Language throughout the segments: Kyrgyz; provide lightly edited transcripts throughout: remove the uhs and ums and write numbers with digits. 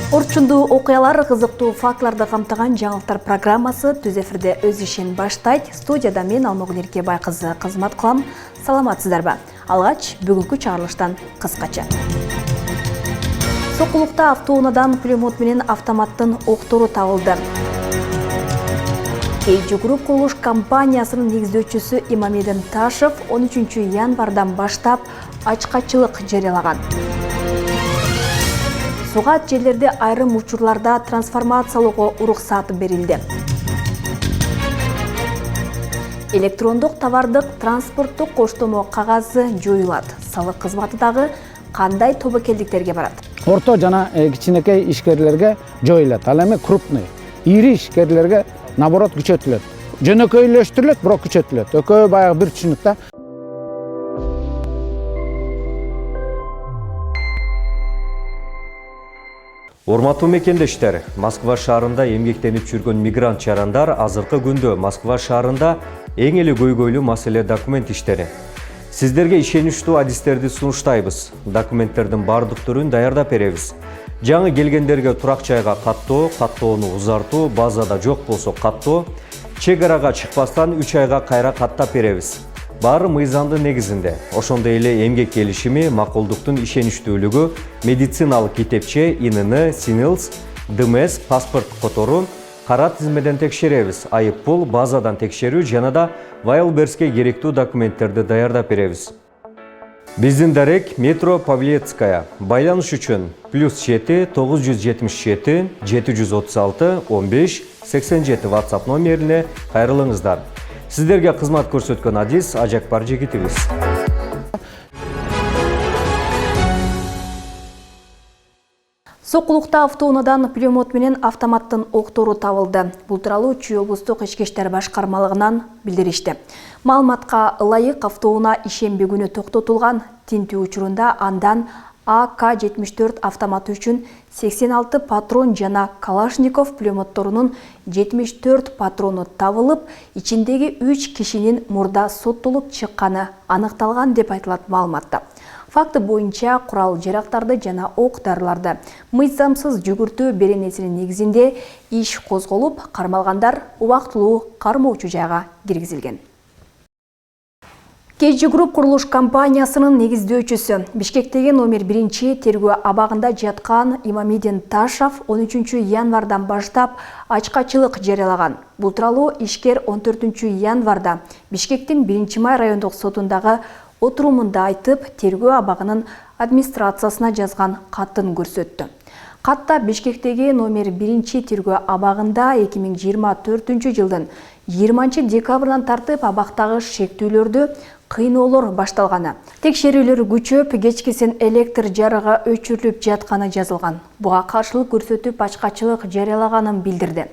Орчундуу окуялар, кызыктуу фактларды камтыган жаңылыктар программасы түз эфирде өз ишин баштайт. Студияда мен Алмагүл Эркебай кызы кызмат кылам. Саламатсыздарбы? Алгач бүгүнкү чыгарылыштан кыскача. Сокулукта автоунаадан пулемет менен автоматтын октору табылды. KG Group курулуш компаниясынын негиздөөчүсү Имамидин Ташев 13 январдан баштап ачкачылык жарыялаган. Сугат жерлерде айрым учурларда трансформациялоого уруксат берилди. Электрондук товардык транспорттук коштомо кагазы жоюлат. Салык кызматы дагы кандай тобокелдиктерге барат? Орто жана кичинекей ишкерлерге жоюлат. Ал эми крупный, ири ишкерлерге наоборот күчөтүлөт. Жөнөкөйлөштүрүлөт, бирок күчөтүлөт. Экөө баягы бир түшүнүк да. Урматтуу мекендештер, Москва шаарында эмгектенип жүргөн мигрант жарандар азыркы күндө Москва шаарында эң эле көйгөйлүү маселе документ иштери. Сиздерге ишеничтүү адистерди сунуштайбыз. Документтердин бардык түрүн даярдап беребиз. Жаңы келгендерге турак жайга каттоо, каттоону узартуу, базада жок болсо каттоо, чек арага чыкпастан 3 айга кайра каттап беребиз. Баары мыйзамдын негизинде. Ошондой эле эмгек келишими, макулдуктун ишеничтүүлүгү, медициналык китепче, ИНН, СИНИЛС, ДМС, паспорт котору, кара тизмеден текшеребиз, айып пул, базадан текшерүү жана да Вайлберске керектүү документтерди даярдап беребиз. Биздин дарек метро Павлецкая. Байланыш үчүн +7 977 736 15 87 WhatsApp номерине кайрылыңыздар. Сиздерге кызмат көрсөткөн адис Ажакбар жигитибиз. Сокулукта автоунаадан пулемет менен автоматтын октору табылды. Бул тууралуу Чүй облустук ички иштер башкармалыгынан билдиришти. Маалыматка ылайык автоунаа ишемби күнү токтотулган. Тинтүү учурунда андан АК-74 автоматы үчүн 86 патрон жана Калашников пулеметторунун 74 патрону табылып, ичиндеги 3 кишинин мурда соттолуп чыкканы аныкталган деп айтылат маалыматта. Факты боюнча курал-жарактарды жана ок-дарыларды мыйзамсыз жүгүртүү беренесинин негизинде иш козголуп, кармалгандар убактылуу кармоочу жайга киргизилген. KG Group курулуш компаниясынын негиздөөчүсү Бишкектеги номер 1 тергөө абагында жаткан Имамидин Ташев 13 январдан баштап ачкачылык жарыялаган. Бул тууралуу ишкер 14 январда Бишкектин 1 май райондук сотундагы отурумунда айтып, тергөө абагынын администрациясына жазган катын көрсөттү. Катта Бишкектеги номер 1 тергөө абагында 2024 жылдын 20 декабрдан тартып абактагы шектүүлөрдү кыйноолор башталганы, текшерүүлөр күчөп, кечкисин электр жарыгы өчүрүлүп жатканы жазылган. Буга каршылык көрсөтүп ачкачылык жарыялаганын билдирди.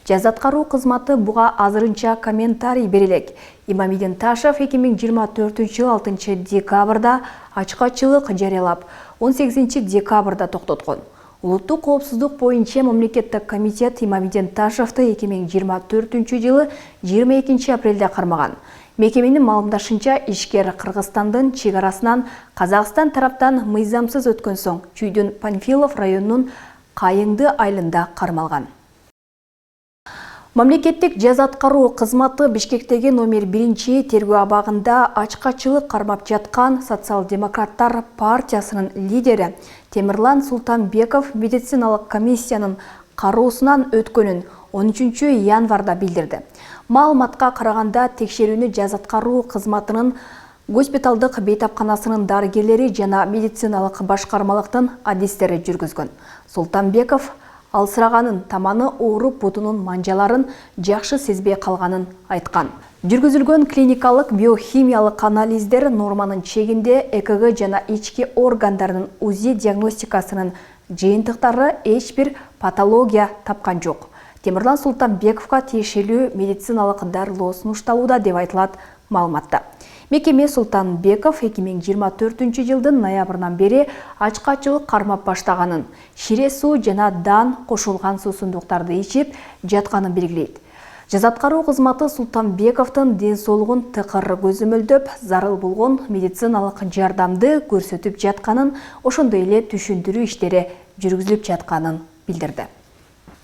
Жаза аткаруу кызматы буга азырынча комментарий берилек. Имамидин Ташев 2024 жыл 6 декабрда ачкачылык жарыялап, 18 декабрда токтоткон. Улуттук коопсуздук боюнча мамлекеттик комитет Имамидин Ташевти 2024 жылы 22 апрелде кармаган. Мекеменин маалымдашынча, ишкер Кыргызстандын чек арасынан Казакстан тараптан мыйзамсыз өткөн соң Чүйдүн Панфилов районунун Кайыңды айылында кармалган. Мамлекеттик жаза аткаруу кызматы Бишкектеги номер 1 тергөө абагында ачкачылык кармап жаткан Социал-демократтар партиясынын лидери Темирлан Султанбеков медициналык комиссиянын кароосунан өткөнүн 13 январда билдирди. Маалыматка караганда текшерүүнү жаза аткаруу кызматынын госпиталдык бейтапканасынын дарыгерлери жана медициналык башкармалыктын адистери жүргүзгөн. Султанбеков алсыраганын, таманы ооруп бутунун манжаларын жакшы сезбей калганын айткан. Жүргүзүлгөн клиникалык биохимиялык анализдер норманын чегинде, ЭКГ жана ички органдарынын УЗИ диагностикасынын жыйынтыктары эч бир патология тапкан жок. Темирлан Султанбековго тиешелүү медициналык дарылоо сунушталууда деп айтылат маалыматта. Мекеме Султанбеков 2024 жылдын ноябрынан бери ачкачылык кармап баштаганын, шире суу жана дан кошулган суусундуктарды ичип жатканын белгилейт. Жаза аткаруу кызматы Султанбековдун ден соолугун тыкыр көзөмөлдөп, зарыл болгон медициналык жардамды көрсөтүп жатканын, ошондой эле түшүндүрүү иштери жүргүзүлүп жатканын билдирди.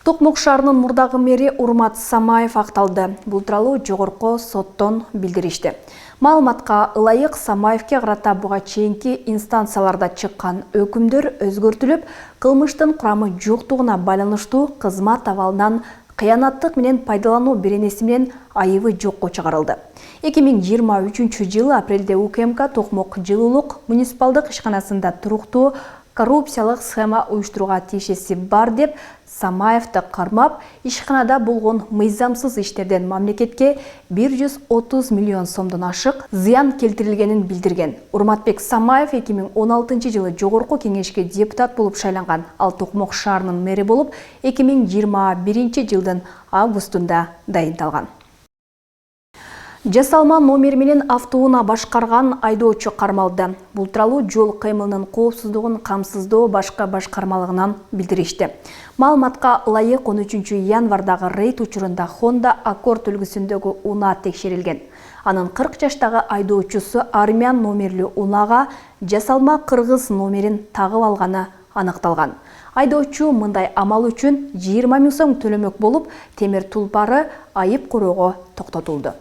Токмок шаарынын мурдагы мэри Урмат Самаев акталды. Бул тууралуу жогорку соттон билдиришти. Маалыматка ылайык Самаевке карата буга чейинки инстанцияларда чыккан өкүмдөр өзгөртүлүп, кылмыштын курамы жоктугуна байланыштуу кызмат абалынан кыянаттык менен пайдалануу беренеси менен айыбы жокко чыгарылды. 2023-жылы апрелде УКМК Токмок жылуулук муниципалдык ишканасында туруктуу коррупциялык схема уюштурууга тиешеси бар деп Самаевди кармап, ишканада болгон мыйзамсыз иштерден мамлекетке 130 миллион сомдон ашык зыян келтирилгенин билдирген. Урматбек Самаев 2016-жылы жогорку кеңешке депутат болуп шайланган. Ал Токмок шаарынын мэри болуп 2021-жылдын августунда дайындалган. Жасалма номер менен автоунаа башкарган айдоочу кармалды. Бул тууралуу жол кыймылынын коопсуздугун камсыздоо башка башкармалыгынан билдиришти. Маалыматка ылайык 13-январдагы рейд учурунда Honda Accord үлгүсүндөгү унаа текшерилген. Анын 40 жаштагы айдоочусу армян номерлүү унаага жасалма кыргыз номерин тагып алганы аныкталган. Айдоочу мындай амал үчүн 20 000 сом төлөмөк болуп, темир тулпары айып короого токтотулду.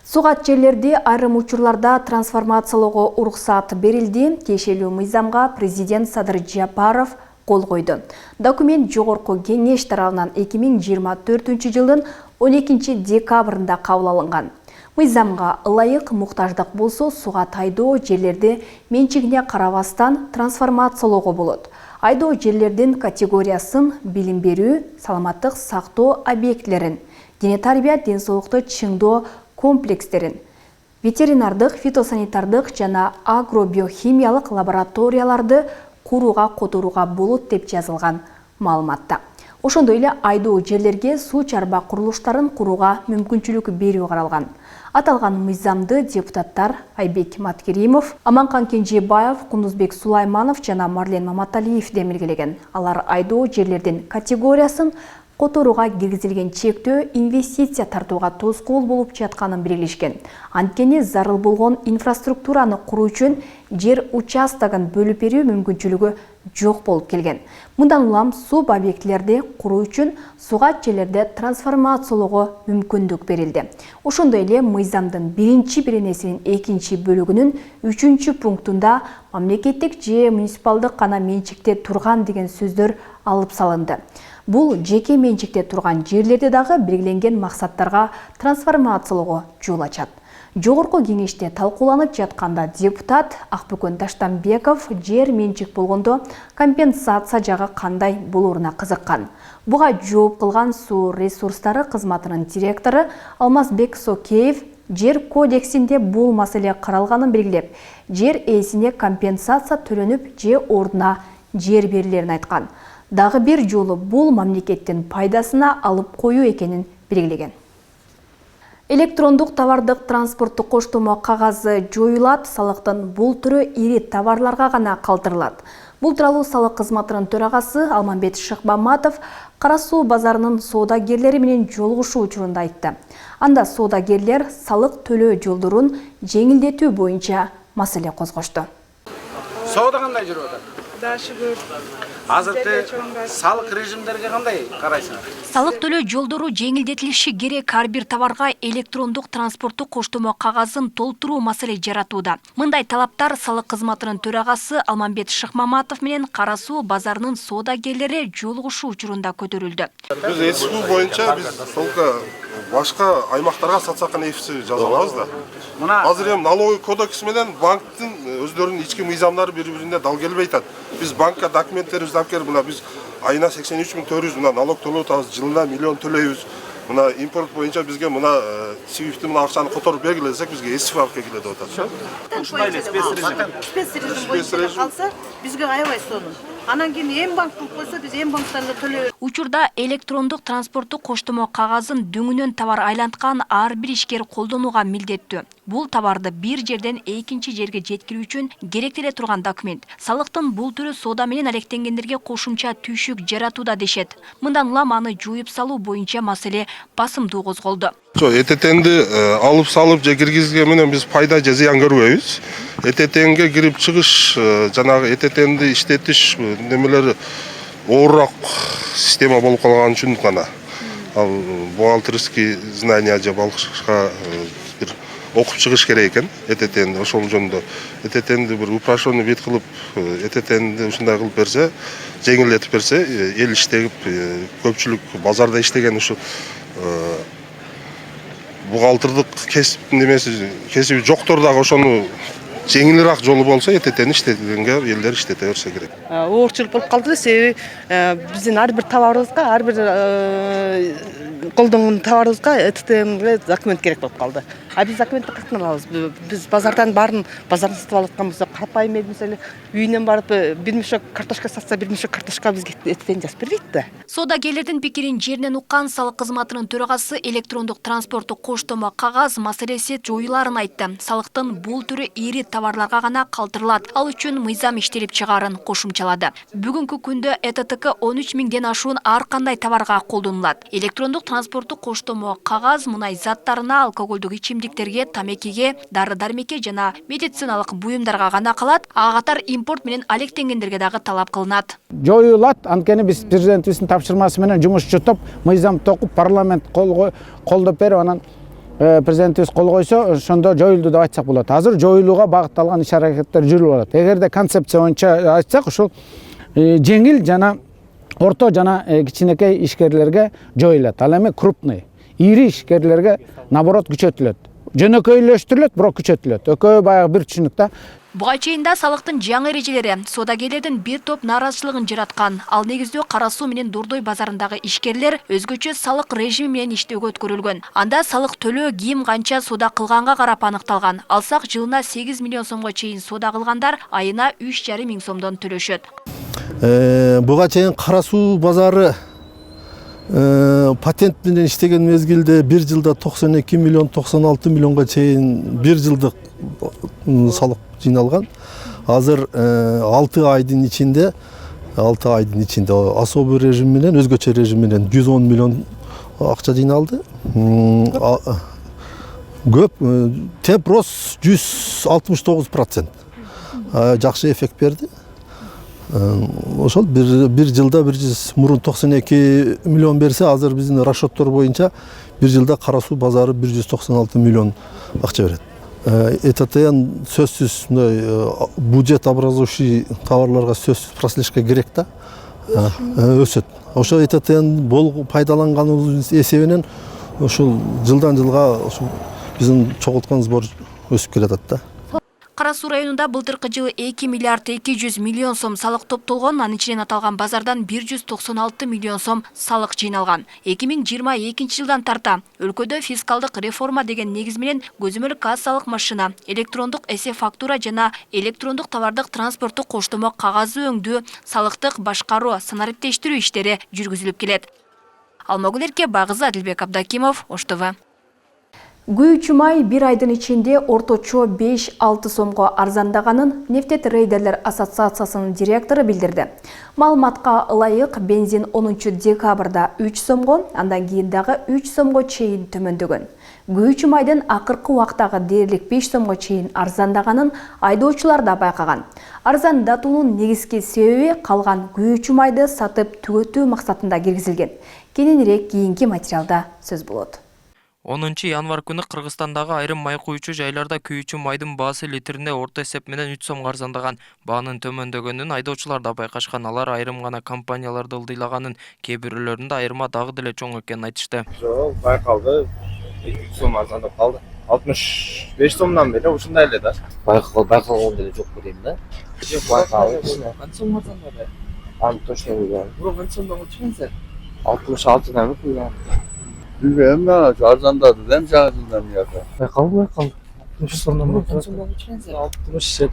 Сугат жерлерди айрым учурларда трансформациялоого уруксат берилди. Тиешелүү мыйзамга президент Садыр Жапаров кол койду. Документ жогорку кеңеш тарабынан 2024-жылдын 12 декабрында кабыл алынган. Мыйзамга ылайык муктаждык болсо, сугат айдоо жерлерди менчигине карабастан трансформациялоого болот. Айдоо жерлердин категориясын билим берүү, саламаттык сактоо объектилерин, дене тарбия, ден соолукту чыңдоо комплекстерин, ветеринардык, фитосанитардык жана агробиохимиялык лабораторияларды курууга которууга болот деп жазылган маалыматта. Ошондой эле айдоо жерлерге суу чарба курулуштарын курууга мүмкүнчүлүк берүү каралган. Аталган мыйзамды депутаттар Айбек Маткеримов, Аманкан Кенжебаев, Кундузбек Сулайманов жана Марлен Маматалиев демилгелеген. Алар айдоо жерлердин категориясын которууга киргизилген чектөө инвестиция тартууга тоскоол болуп жатканын белгилешкен. Анткени зарыл болгон инфраструктураны куруу үчүн жер участогун бөлүп берүү мүмкүнчүлүгү жок болуп келген. Мындан улам суб объектилерди куруу үчүн сугат жерлерде трансформациялоого мүмкүндүк берилди. Ошондой эле мыйзамдын 1-беренесинин 2-бөлүгүнүн 3-пунктунда мамлекеттик же муниципалдык гана менчикте турган деген сөздөр алып салынды. Бул жеке менчикте турган жерлерди дагы белгиленген максаттарга трансформациялоого жол ачат. Жогорку кеңеште талкууланып жатканда депутат Акбөкөн Таштанбеков жер менчик болгондо компенсация жагы кандай болоруна кызыккан. Буга жооп кылган суу ресурстары кызматынын директору Алмазбек Сокеев жер кодексинде бул маселе каралганын белгилеп, жер ээсине компенсация төлөнүп же ордуна жер берилерин айткан. Дагы бир жолу бул мамлекеттин пайдасына алып коюу экенин белгилеген. Электрондук товардык транспорттук коштомо кагазы жоюлат, салыктын бул түрү ири товарларга гана калтырылат. Бул тууралуу салык кызматынын төрагасы Алмамбет Шыкмаматов Кара Суу базарынын соодагерлери менен жолугушуу учурунда айтты. Анда соодагерлер салык төлөө жолдорун жеңилдетүү боюнча маселе козгошту. Соода кандай жүрүп атат? Да, шүгүр. Азыркы салык режимдерге кандай карайсыңар? Салык төлөө жолдору жеңилдетилиши керек, ар бир товарга электрондук транспорттук коштомо кагазын толтуруу маселе жаратууда. Мындай талаптар салык кызматынын төрагасы Алмамбет Шыкмаматов менен Кара Суу базарынын соодагерлери жолугушуу учурунда көтөрүлдү. Биз эску боюнча биз толук башка аймактарга сатсак эфиси жаза алабыз да. Азыр эми налоговый кодекс менен банктын өздөрүнүн ички мыйзамдары бири-бирине дал келбей атат. Биз банкка документтерибизди алып келип, биз айына 83.400 налог төлөп атабыз, жылына миллион төлөйбүз. Мына импорт боюнча бизге мына Свифт'ти мына акчаны которуп бергилесек, бизге эсиф алып келип атат. Ушундай эле спецрежим боюнча калса, бизге аябай сонун. Анан кийин эм банк кылып койсо, биз эм банктан да төлөйбүз. Учурда электрондук транспорттук коштомо кагазын дөңүнөн товар айланткан ар бир ишкер колдонууга милдеттүү. Бул товарды бир жерден экинчи жерге жеткирүү үчүн керектеле турган документ. Салыктын бул түрү соода менен алектенгендерге кошумча түйшүк жаратууда дешет. Мындан улам аны жоюп салуу боюнча маселе басымдуу козголду. ЭТТНди алып салып же киргизген менен биз пайда же зыян көрбөйбүз. ЭТТНге кирип чыгыш, жанагы ЭТТНди иштетиш немелери оорураак система болуп калган үчүн гана. Ал бухгалтерский знания же башка бир окуп чыгыш керек экен ЭТТНди. Ошол жөнүндө ЭТТНди бир упрашение бет кылып, ЭТТНди ушундай кылып берсе, жеңилдетип берсе, эл иштеп, көпчүлүк базарда иштеген ушу бухгалтердик кесиби жоктор дагы ошону жеңилирээк жолу болсо ЭТТНди иштетенге элдер иштете берсе керек. Оорчулук болуп калды, себеби биздин ар бир товарыбызга, ар бир колдонгон товарыбызга ЭТТНге документ керек болуп калды. А биз документти каяктан алабыз? Биз базардан баарын базардан сатып алаткан болсок, карапайым эл мисалы үйүнөн барып бир мешок картошка сатса, бир мешок картошка бизге ЭТТН жазып бербейт да. Соодагерлердин пикирин жеринен уккан салык кызматынын төрагасы электрондук транспорттук коштомо кагаз маселеси жоюларын айтты. Салыктын бул түрү ири товарларга гана калтырылат. Ал үчүн мыйзам иштелип чыгаарын кошумчалады. Бүгүнкү күндө ЭТТК 13 миңден ашуун ар кандай товарга колдонулат. Электрондук транспорттук коштомо кагаз мунай заттарына, алкоголдук ичимдиктерге, тамекиге, дары-дармекке жана медициналык буюмдарга гана калат. Ага катар импорт менен алектенгендерге дагы талап кылынат. Жоюлат, анткени биз президентибиздин тапшырмасы менен жумуш жутуп, мыйзам токуп, парламент колдоп берип, анан президентибиз кол койсо, ошондо жоюлду деп айтсак болот. Азыр жоюлууга багытталган иш-аракеттер жүрүп атат. Эгерде концепция боюнча айтсак, ушул жеңил жана орто жана кичинекей ишкерлерге жоюлат. Ал эми крупный, ири ишкерлерге наоборот күчөтүлөт. Жөнөкөйлөштүрүлөт, бирок күчөтүлөт. Экөө баягы бир түшүнүк да. Буга чейин да салыктын жаңы эрежелери соодагерлердин бир топ нааразычылыгын жараткан. Ал негиздөө Кара Суу менен Дордой базарындагы ишкерлер өзгөчө салык режими менен иштөөгө өткөрүлгөн. Анда салык төлөө ким канча соода кылганга карап аныкталган. Алсак жылына 8 миллион сомго чейин соода кылгандар айына 3,5 миң сомдон төлөшөт. Буга чейин Кара Суу базары патент менен иштеген мезгилде бир жылда 92 миллион 96 миллионго чейин бир жылдык салык жиналган. Азыр 6 айдын ичинде особый режим менен, өзгөчө режим менен 110 миллион акча жиналды. Көп темп рост 169%. Жакшы эффект берди. Ошол бир жылда мурун 92 миллион берсе, азыр биздин расчеттор боюнча бир жылда Кара Суу базары 196 миллион акча берет. ЭТТН сөзсүз бюджет образующий товарларга сөзсүз прослежка керек да, өсөт. Ошо ЭТТН пайдаланганыбыз эсебинен ошол жылдан жылга биздин чогулткан сбор өсүп келатат да. Кара Суу районунда былтыркы жылы 2 миллиард 200 миллион сом салык топтолгон, анын ичинен аталган базардан 196 миллион сом салык жыйналган. 2022 жылдан тарта өлкөдө фискалдык реформа деген негиз менен көзөмөл кассалык машина, электрондук эсеп фактура жана электрондук товардык транспорттук коштомо кагазы өңдүү, салыктык башкаруу, санариптештирүү иштери жүргүзүлүп келет. Алмагүл Эрке, Багызы Адилбек Абдакимов, Ош ТВ. Күйүүчү май бир айдын ичинде орточо 5-6 сомго арзандаганын Нефтет рейдерлер ассоциациясынын директору билдирди. Маалыматка ылайык бензин 10 декабрда 3 сомго, андан кийин дагы 3 сомго чейин төмөндөгөн. Күйүүчү майдын акыркы убактагы дээрлик 5 сомго чейин арзандаганын айдоочулар да байкаган. Арзандатуунун негизги себеби калган күйүүчү майды сатып түгөтүү максатында киргизилген. Кененирээк кийинки материалда сөз болот. 10 январь күнү Кыргызстандагы айрым май куючу жайларда күйүүчү майдын баасы литрине орто эсеп менен 3 сомго арзандаган. Баанын төмөндөгөнүн айдоочулар да байкашкан. Алар айрым гана компанияларды ылдыйлаганын, кээ бирөөлөрүндө айырма дагы деле чоң экенин айтышты. Жок, байкалды. 2 сом арзандап калды. 65 сомдон бери ушундай эле да. Байкалган деле жок дейм да. Жок, байкалды. Канча сом арзандады? Аны точно билбейм. Канча сомдон чыккансыз? 66дан кылган. Bilmiyorum ben, arzandaydı değil mi canımdan ya? Байкалды. 60 сомдон Канча сомдон чыккансыз?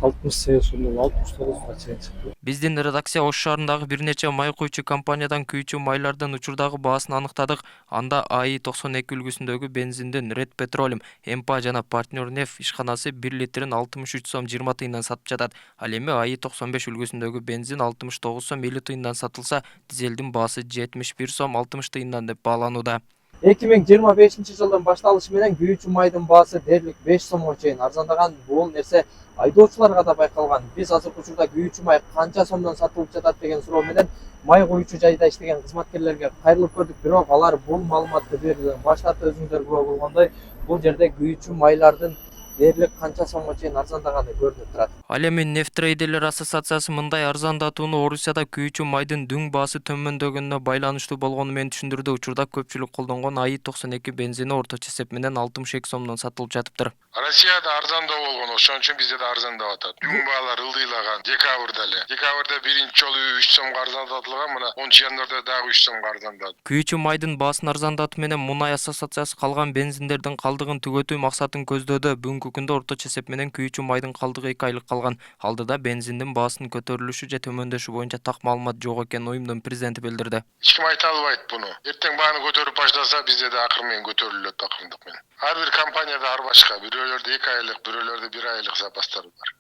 67 сомдон 69 чейин чыкты. Биздин редакция Ош шаарындагы бир нече май куючу компаниядан күйүүчү майлардын учурдагы баасын аныктадык. Анда АИ 92 үлгүсүндөгү бензиндин Red Petroleum, Empa жана Partner Nef ишканасы 1 литрин 63 сом 20 тыйындан сатып жатат. Ал эми АИ 95 үлгүсүндөгү бензин 69 сом 50 тыйындан сатылса, дизелдин баасы 71 сом 60 тыйындан деп бааланууда. 2025 жылдын башталышы менен күйүүчү майдын баасы дээрлик 5 сомго чейин арзандаган. Бул нерсе айдоочуларга да байкалган. Биз азыркы учурда күйүүчү май канча сомдон сатылып жатат деген суроо менен май коюучу жайда иштеген кызматкерлерге кайрылып көрдүк, бирок алар бул маалыматты берүүдөн баш тартты. Өзүңүздөр күбө болгондой, бул жерде күйүүчү майлардын дээрлик канча сомго чейин арзандаганы көрүнүп турат. Ал эми нефт трейдерлер ассоциациясы мындай арзандатууну Орусияда күйүүчү майдын дүң баасы төмөндөгөнүнө байланыштуу болгону менен түшүндүрдү. Учурда көпчүлүк колдонгон АИ 92 бензини орточо эсеп менен 62 сомдон сатылып жатыптыр. Россияда арзандоо болгон, ошон үчүн бизде да арзандап атат. Дүң баалар ылдыйлаган. Декабрда эле. Декабрда биринчи жолу 3 сомго арзандатылган, мына 10 январда дагы 3 сомго арзандады. Күйүүчү майдын баасын арзандатуу менен Мунай ассоциациясы калган бензиндердин калдыгын түгөтүү максатын көздөөдө. Бүгүнкү күндө орточо эсеп менен күйүүчү майдын калдыгы 2 айлык калган. Алдыда бензиндин баасынын көтөрүлүшү же төмөндөшү боюнча так маалымат жок экенин уюмдун президенти билдирди. Эч ким айта албайт буну. Эртең бааны көтөрүп баштаса, бизде да акыр менен көтөрүлөт акырындык менен. Ар бир компанияда ар башка. Бирөөлөрдө 2 айлык, бирөөлөрдө 1 айлык запастар бар.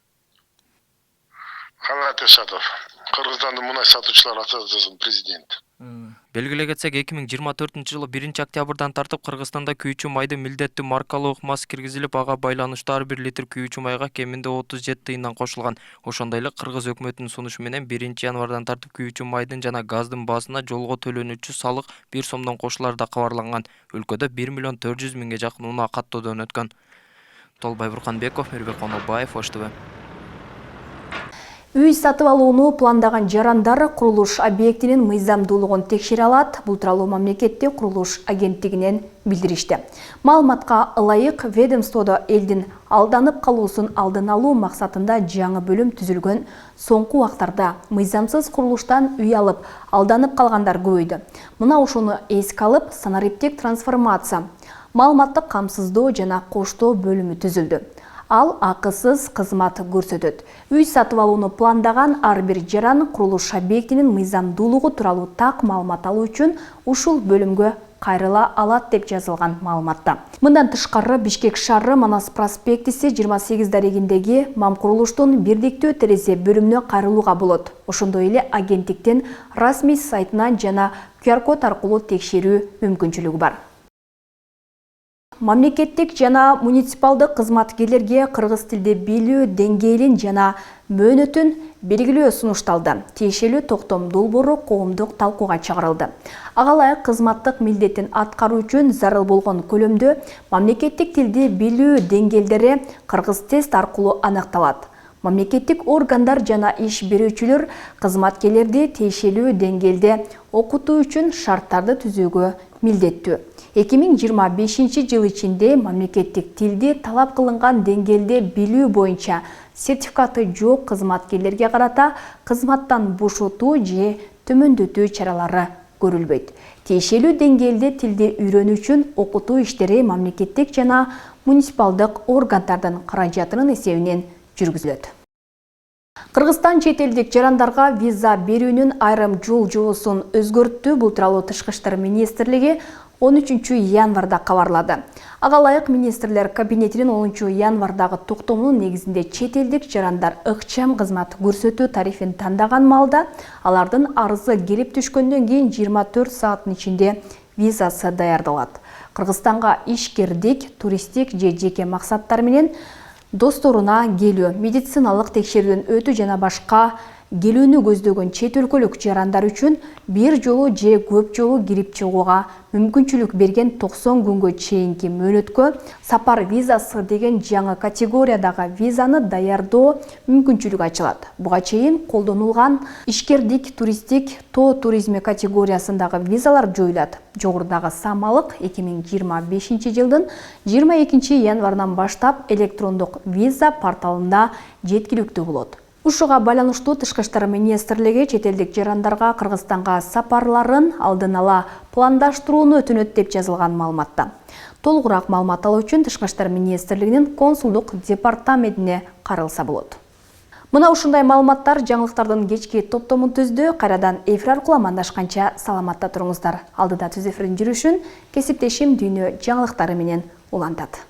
Канат Эшатов, Кыргызстандын мунай сатуучулар ассоциациясынын президенти. Белгилей кетсек, 2024 жылы 1 октябрдан тартып Кыргызстанда күйүүчү майды милдеттүү маркалуу ыкмасы киргизилип, ага байланыштуу ар 1 литр күйүүчү майга кеминде 37 тыйындан кошулган. Ошондой эле Кыргыз өкмөтүнүн сунушу менен 1 январдан тартып күйүүчү майдын жана газдын баасына жолго төлөнүүчү салык 1 сомдон кошулары да кабарланган. Өлкөдө 1 400 000 жакын унаа каттоодон өткөн. Толбай Бурканбеков, Мирбек Конобаев, Ош ТВ. Үй сатып алууну пландаган жарандар курулуш объектинин мыйзамдуулугун текшере алат. Бул тууралуу мамлекеттик курулуш агенттигинен билдиришти. Маалыматка ылайык ведомстводо элдин алданып калуусун алдын алуу максатында жаңы бөлүм түзүлгөн. Соңку убактарда мыйзамсыз курулуштан үй алып алданып калгандар көбөйдү. Мына ошону эске алып, санариптик трансформация, маалыматтык камсыздоо жана коштоо бөлүмү түзүлдү. Ал акысыз кызмат көрсөтөт. Үй сатып алууну пландаган ар бир жаран курулуш объектинин мыйзамдуулугу тууралуу так маалымат алуу үчүн ушул бөлүмгө кайрыла алат деп жазылган маалыматта. Мындан тышкары Бишкек шаары Манас проспектиси 28 дарегиндеги МАМ курулуштун бирдиктүү терезе бөлүмүнө кайрылууга болот. Ошондой эле агенттиктин расмий сайтынан жана QR-код аркылуу текшерүү мүмкүнчүлүгү бар. Мамлекеттик жана муниципалдык кызматкерлерге кыргыз тилде билүү деңгээлин жана мөөнөтүн белгилөө сунушталды. Тиешелүү токтом долбоору коомдук талкууга чыгарылды. Ага ылайык кызматтык милдетин аткаруу үчүн зарыл болгон көлөмдө мамлекеттик тилди билүү деңгээлдери кыргыз тест аркылуу аныкталат. Мамлекеттик органдар жана иш берүүчүлөр кызматкерлерди тиешелүү деңгээлде окутуу үчүн шарттарды түзүүгө милдеттүү. 2025 жыл ичинде мамлекеттик тилди талап кылынган деңгээлде билүү боюнча сертификаты жок кызматкерлерге карата кызматтан бошотуу же төмөндөтүү чаралары көрүлбөйт. Тиешелүү деңгээлде тилди үйрөнүү үчүн окутуу иштери мамлекеттик жана муниципалдык органдардын каражатынын эсебинен жүргүзүлөт. Кыргызстан чет элдик жарандарга виза берүүнүн айрым жол жобосун өзгөрттү. Бул тууралуу Тышкы иштер министрлиги 13 январда кабарлады. Ага ылайык министрлер кабинетинин 10 январдагы токтомунун негизинде чет элдик жарандар ыкчам кызмат көрсөтүү тарифин тандаган маалда алардын арызы келип түшкөндөн кийин 24 сааттын ичинде визасы даярдалат. Кыргызстанга ишкердик, туристтик же жеке максаттар менен досторуна келүү, медициналык текшерүүдөн өтүү жана башка келүүнү көздөгөн чет өлкөлүк жарандар үчүн бир жолу же көп жолу кирип чыгууга мүмкүнчүлүк берген 90 күнгө чейинки мөөнөткө сапар визасы деген жаңы категориядагы визаны даярдоо мүмкүнчүлүгү ачылат. Буга чейин колдонулган ишкердик, туристтик, тоо туризми категориясындагы визалар жоюлат. Жогорудагы самалык 2025 жылдын 22 январынан баштап электрондук виза порталында жеткиликтүү болот. Ушуга байланыштуу Тышкы иштер министрлиги чет элдик жарандарга Кыргызстанга сапарларын алдын ала пландаштырууну өтүнөт деп жазылган маалыматта. Толугураак маалымат алуу үчүн Тышкы иштер министрлигинин консулдук департаментине каралса болот. Мына ушундай маалыматтар жаңылыктардын кечки топтомун түздү. Кайрадан эфир аркылуу амандашканча саламатта туруңуздар. Алдыда түз эфирдин жүрүшүн кесиптешим Дүйнө жаңылыктары менен улантат.